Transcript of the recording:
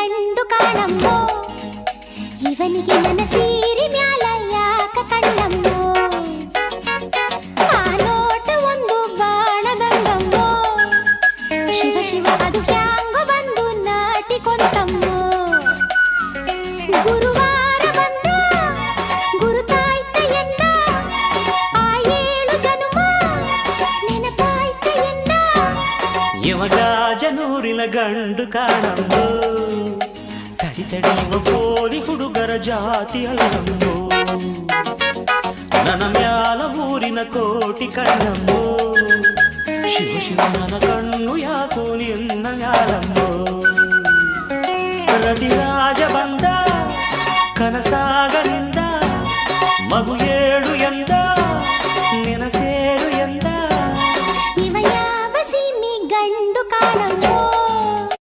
ಗಂಡು ಕಾಣಮ್ಮೋ ಇವನಿಗೆ ನನ್ನ ಸೀರೆ ಮ್ಯಾಲ ಯಾಕ ಕಣ್ಣಮ್ಮೋ ಆ ನೋಟ ಒಂದು ಬಾಣದಂಗಮ್ಮೋ ಶಿವ ಶಿವ ಅದು ಹ್ಯಾಂಗ ಬಂದು ನಾಟಿಕೊಂತಮ್ಮೋ ಗುರುವಾರ ಬಂದ ಗುರುತಾಯ್ತ ಎಂದ ಆ 7 ಜನುಮ ನೆನಪಾಯ್ತ ಎಂದ ಯವಗಾಜನೂರಿನ ಗಂಡು ಕಾಣಮ್ಮೋ ತಡಿ ತಡಿಯುವ ಬೋಲಿ ಹುಡುಗರ ಜಾತಿ ಅಲ್ಲಮ್ಮೋ ನನ್ನ ಮ್ಯಾಲ ಊರಿನ ಕೋಟಿ ಕಣ್ಣಮ್ಮೋ ಶಿವ ಶಿವ ನನ್ನ ಕಣ್ಣು ಯಾಕೋ ನಿನ್ನ ಮ್ಯಾಲಮ್ಮೋ ರತಿರಾ